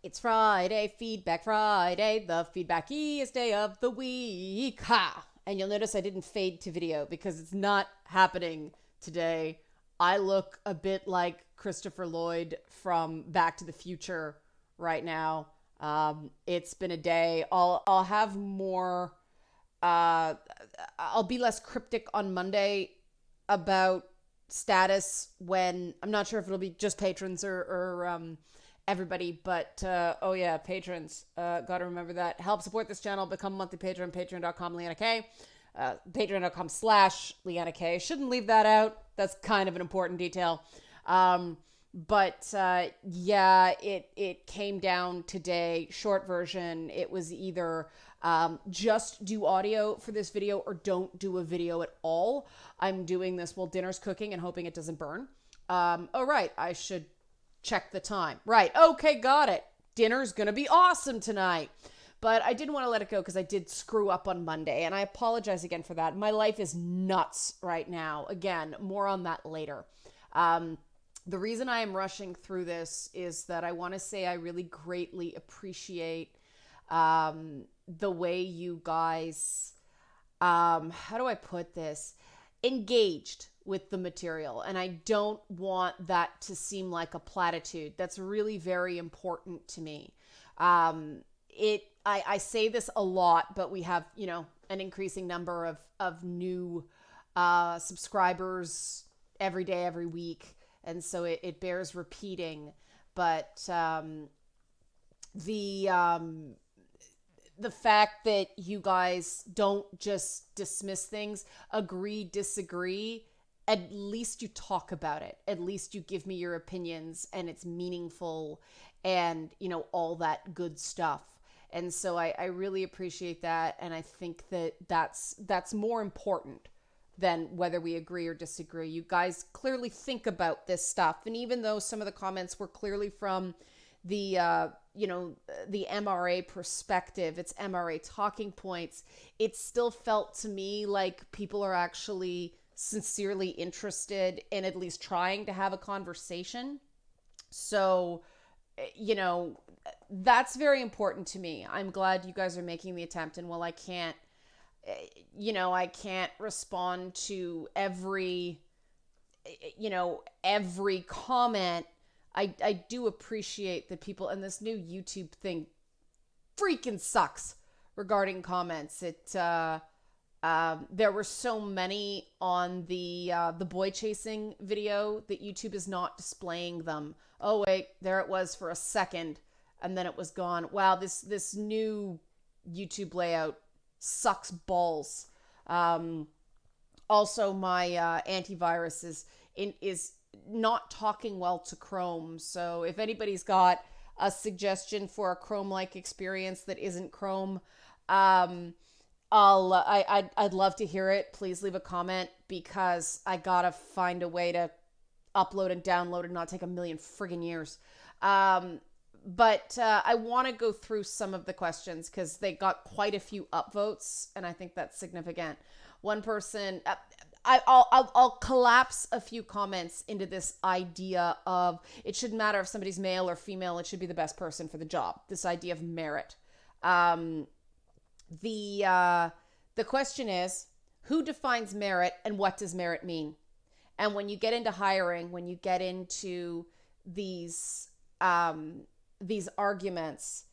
It's Friday, Feedback Friday, the feedbackiest day of the week. Ha! And you'll notice I didn't fade to video because it's not happening today. I look a bit like Christopher Lloyd from Back to the Future right now. It's been a day. I'll have more. Uh, I'll be less cryptic on Monday about status when I'm not sure if it'll be just patrons or everybody, but oh yeah, patrons, gotta remember that. Help support this channel, become a monthly patron, patreon.com Leanna K, patreon.com/Leanna K. Shouldn't leave that out. That's kind of an important detail. But yeah, it came down today. Short version, it was either just do audio for this video or don't do a video at all. I'm doing this while dinner's cooking and hoping it doesn't burn. Oh right, I should check the time. Right, okay, got it. Dinner's gonna be awesome tonight. But I didn't want to let it go because I did screw up on Monday, and I apologize again for that. My life is nuts right now. Again, more on that later. The reason I am rushing through this is that I want to say I really greatly appreciate the way you guys, how do I put this, engaged with the material. And I don't want that to seem like a platitude. That's really very important to me. I say this a lot, but we have, an increasing number of new subscribers every day, every week. And so it bears repeating, but the fact that you guys don't just dismiss things, agree, disagree, at least you talk about it. At least you give me your opinions and it's meaningful and, all that good stuff. And so I really appreciate that. And I think that's more important than whether we agree or disagree. You guys clearly think about this stuff. And even though some of the comments were clearly from the MRA perspective, it's MRA talking points, it still felt to me like people are actually sincerely interested in at least trying to have a conversation. So, that's very important to me. I'm glad you guys are making the attempt. And while I can't respond to every comment. I do appreciate that people, and this new YouTube thing freaking sucks regarding comments. There were so many on the boy chasing video that YouTube is not displaying them. Oh wait, there it was for a second and then it was gone. Wow, this new YouTube layout sucks balls. Also, my antivirus is not talking well to Chrome. So if anybody's got a suggestion for a Chrome-like experience that isn't Chrome, I'd love to hear it. Please leave a comment because I gotta find a way to upload and download and not take a million friggin' years. But I want to go through some of the questions because they got quite a few upvotes, and I think that's significant. One person, I'll collapse a few comments into this idea of it shouldn't matter if somebody's male or female, it should be the best person for the job. This idea of merit. The question is, who defines merit and what does merit mean? And when you get into hiring, when you get into these arguments,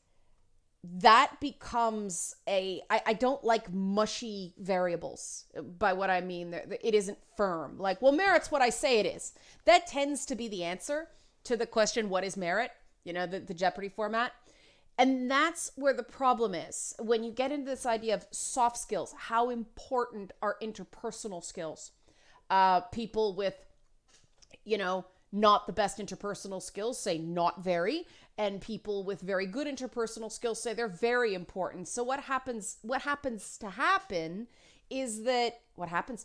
that becomes I don't like mushy variables. By what I mean, it isn't firm. Like, well, merit's what I say it is. That tends to be the answer to the question, what is merit? The Jeopardy format. And that's where the problem is. When you get into this idea of soft skills, how important are interpersonal skills? People with, not the best interpersonal skills say not very, and people with very good interpersonal skills say they're very important. So what happens to happen is that what happens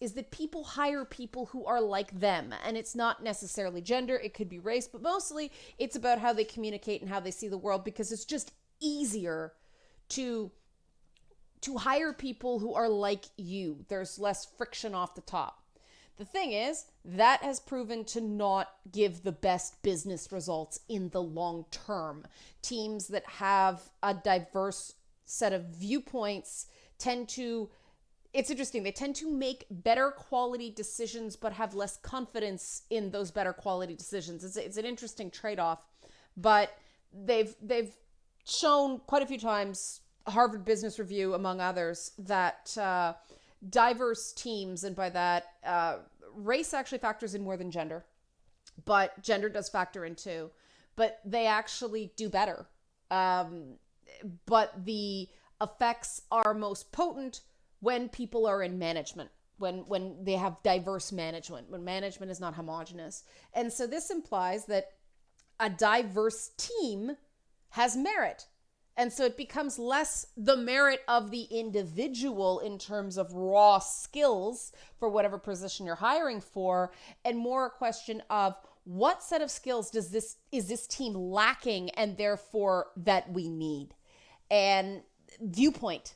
is that people hire people who are like them, and it's not necessarily gender, it could be race, but mostly it's about how they communicate and how they see the world, because it's just easier to hire people who are like you. There's less friction off the top. The thing is, that has proven to not give the best business results in the long term. Teams that have a diverse set of viewpoints tend to, it's interesting, they tend to make better quality decisions but have less confidence in those better quality decisions. It's an interesting trade-off, but they've shown quite a few times, Harvard Business Review among others, that diverse teams, and by that race actually factors in more than gender, but gender does factor in too, but they actually do better. But the effects are most potent when people are in management, when they have diverse management, when management is not homogenous. And so this implies that a diverse team has merit. And so it becomes less the merit of the individual in terms of raw skills for whatever position you're hiring for, and more a question of what set of skills is this team lacking, and therefore that we need. And viewpoint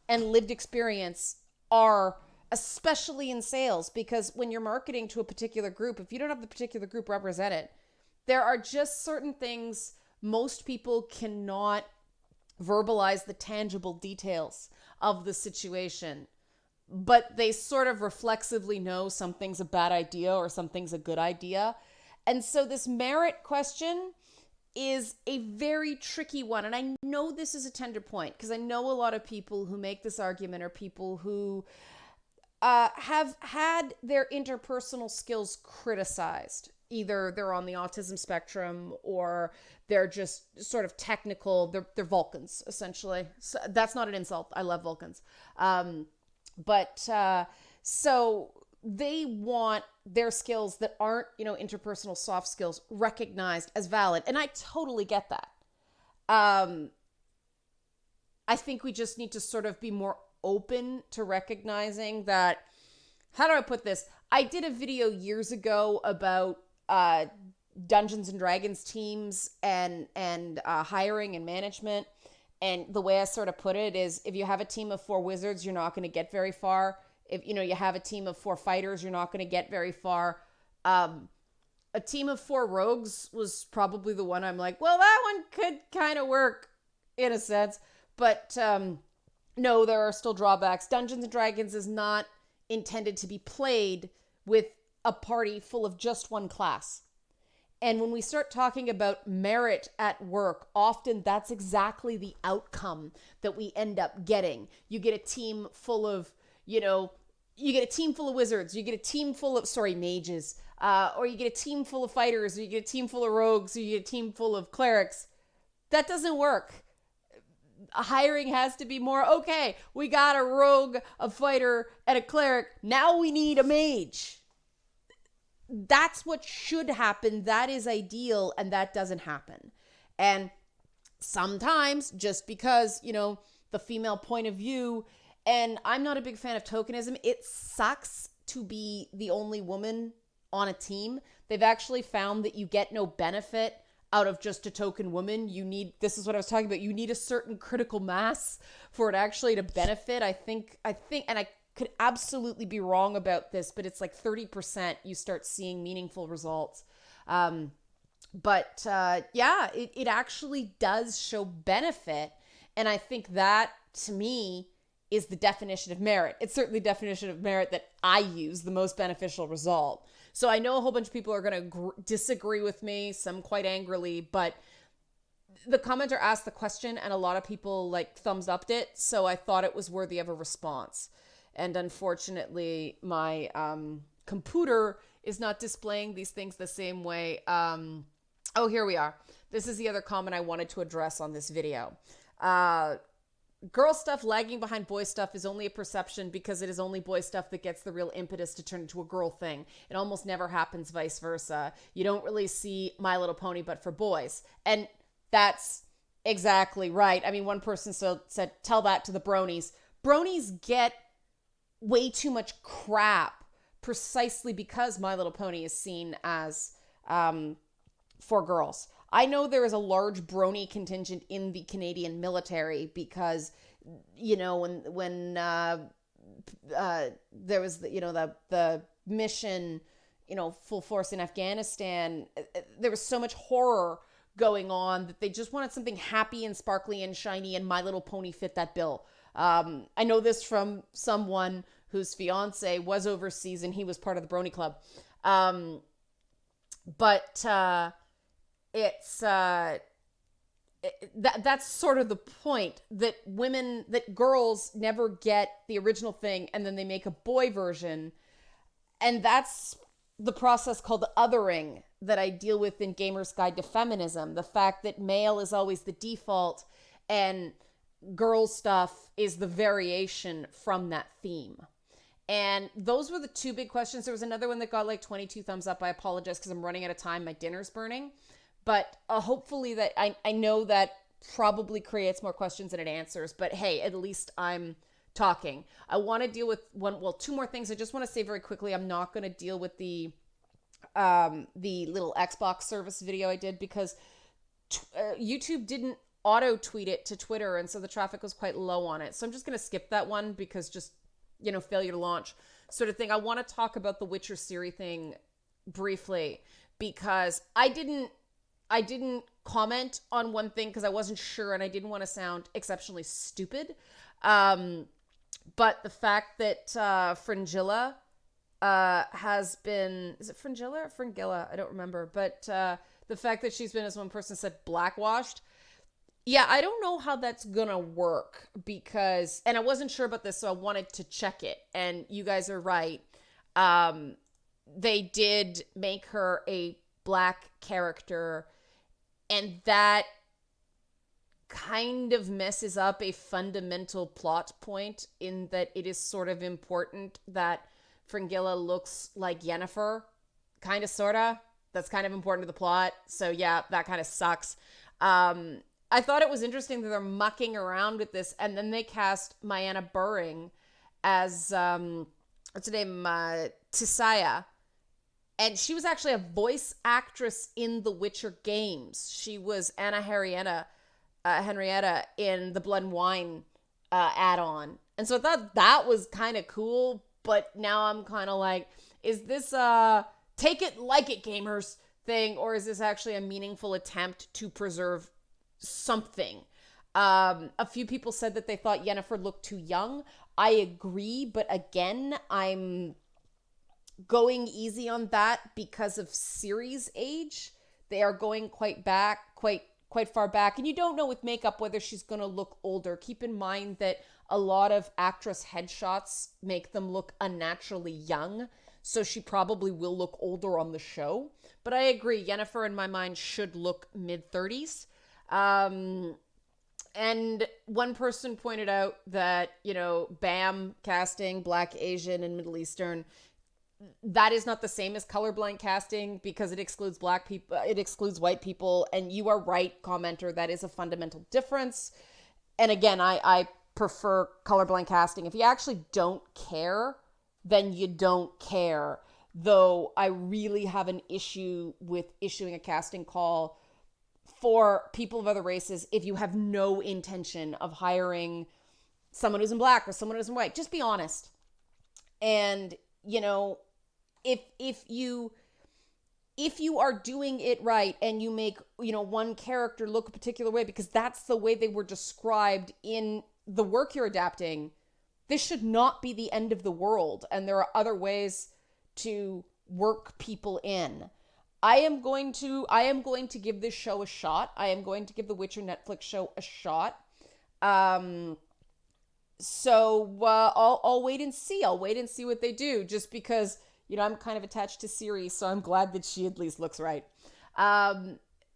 and lived experience are, especially in sales, because when you're marketing to a particular group, if you don't have the particular group represented, there are just certain things most people cannot verbalize the tangible details of the situation, but they sort of reflexively know something's a bad idea or something's a good idea. And so this merit question is a very tricky one. And I know this is a tender point because I know a lot of people who make this argument are people who have had their interpersonal skills criticized. Either they're on the autism spectrum or they're just sort of technical. They're Vulcans, essentially. So that's not an insult. I love Vulcans. So they want their skills that aren't, interpersonal soft skills recognized as valid. And I totally get that. I think we just need to sort of be more open to recognizing that. How do I put this? I did a video years ago about Dungeons and Dragons teams and hiring and management. And the way I sort of put it is, if you have a team of 4 wizards, you're not going to get very far. If you have a team of 4 fighters, you're not going to get very far. A team of 4 rogues was probably the one I'm like, well, that one could kind of work in a sense. But no, there are still drawbacks. Dungeons and Dragons is not intended to be played with a party full of just one class. And when we start talking about merit at work, often that's exactly the outcome that we end up getting. You get a team full of, you get a team full of wizards, you get a team full of, mages, or you get a team full of fighters, or you get a team full of rogues, or you get a team full of clerics. That doesn't work. Hiring has to be more, okay, we got a rogue, a fighter, and a cleric. Now we need a mage. That's what should happen. That is ideal, and that doesn't happen. And sometimes, just because, the female point of view, and I'm not a big fan of tokenism, it sucks to be the only woman on a team. They've actually found that you get no benefit out of just a token woman. This is what I was talking about, you need a certain critical mass for it actually to benefit. I think, and I could absolutely be wrong about this, but it's like 30% you start seeing meaningful results. It actually does show benefit. And I think that, to me, is the definition of merit. It's certainly the definition of merit that I use, the most beneficial result. So I know a whole bunch of people are going to disagree with me, some quite angrily, but the commenter asked the question and a lot of people thumbs upped it. So I thought it was worthy of a response. And unfortunately, my computer is not displaying these things the same way. Here we are. This is the other comment I wanted to address on this video. Girl stuff lagging behind boy stuff is only a perception because it is only boy stuff that gets the real impetus to turn into a girl thing. It almost never happens vice versa. You don't really see My Little Pony but for boys. And that's exactly right. I mean, one person said, tell that to the bronies. Bronies get way too much crap precisely because My Little Pony is seen as for girls. I know there is a large brony contingent in the Canadian military because, when there was the mission, full force in Afghanistan. There was so much horror going on that they just wanted something happy and sparkly and shiny, and My Little Pony fit that bill. I know this from someone whose fiance was overseas and he was part of the Brony Club. But it's that's sort of the point, that girls never get the original thing and then they make a boy version. And that's the process called othering that I deal with in Gamer's Guide to Feminism. The fact that male is always the default and girl stuff is the variation from that theme. And those were the two big questions. There was another one that got like 22 thumbs up. I apologize because I'm running out of time. My dinner's burning. But hopefully that I know that probably creates more questions than it answers. But hey, at least I'm talking. I want to deal with two more things. I just want to say very quickly, I'm not going to deal with the little Xbox service video I did because YouTube didn't auto tweet it to Twitter, and so the traffic was quite low on it. So I'm just going to skip that one because just, failure to launch sort of thing. I want to talk about the Witcher Ciri thing briefly because I didn't comment on one thing because I wasn't sure and I didn't want to sound exceptionally stupid. But the fact that Fringilla has been, is it Fringilla or Fringilla? I don't remember. But the fact that she's been, as one person said, blackwashed. Yeah, I don't know how that's going to work because, and I wasn't sure about this, so I wanted to check it. And you guys are right. They did make her a black character, and that kind of messes up a fundamental plot point in that it is sort of important that Fringilla looks like Yennefer, kind of, sort of. That's kind of important to the plot. So yeah, that kind of sucks. I thought it was interesting that they're mucking around with this, and then they cast Mayanna Buring as, what's her name, Tisaya. And she was actually a voice actress in the Witcher games. She was Anna Henrietta in the Blood and Wine add-on. And so I thought that was kind of cool, but now I'm kind of like, is this take it like it gamers thing, or is this actually a meaningful attempt to preserve something? A few people said that they thought Yennefer looked too young. I agree, but again, I'm going easy on that because of Ciri's age. They are going quite far back, and you don't know with makeup whether she's going to look older. Keep in mind that a lot of actress headshots make them look unnaturally young, so she probably will look older on the show. But I agree, Yennefer in my mind should look mid-30s. And one person pointed out that, BAM casting, Black, Asian, and Middle Eastern, that is not the same as colorblind casting because it excludes Black people, it excludes white people. And you are right, commenter, that is a fundamental difference. And again, I prefer colorblind casting. If you actually don't care, then you don't care. Though I really have an issue with issuing a casting call for people of other races if you have no intention of hiring someone who's in Black or someone who's in white. Just be honest. And, if you are doing it right and you make, one character look a particular way because that's the way they were described in the work you're adapting, this should not be the end of the world. And there are other ways to work people in. I am going to give this show a shot. I am going to give the Witcher Netflix show a shot. So I'll wait and see. I'll wait and see what they do, just because, I'm kind of attached to Ciri, so I'm glad that she at least looks right.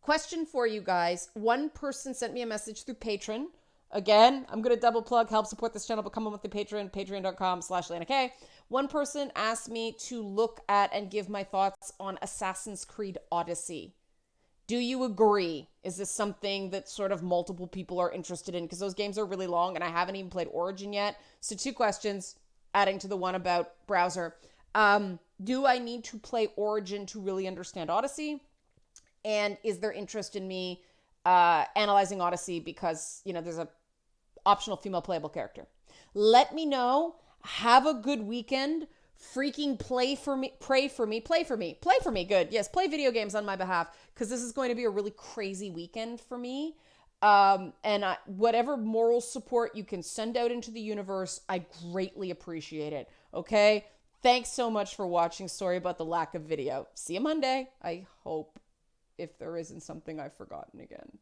Question for you guys. One person sent me a message through Patreon. Again, I'm going to double plug, help support this channel, become a monthly patron, patreon.com/LanaK. One person asked me to look at and give my thoughts on Assassin's Creed Odyssey. Do you agree? Is this something that sort of multiple people are interested in? Because those games are really long and I haven't even played Origin yet. So 2 questions, adding to the one about browser. Do I need to play Origin to really understand Odyssey? And is there interest in me analyzing Odyssey because, there's a optional female playable character? Let me know. Have a good weekend. freaking play for me, pray for me, play for me, play for me. Good. Yes, play video games on my behalf because this is going to be a really crazy weekend for me. Whatever moral support you can send out into the universe, I greatly appreciate it. Okay? Thanks so much for watching. Sorry about the lack of video. See you Monday. I hope, if there isn't something I've forgotten again.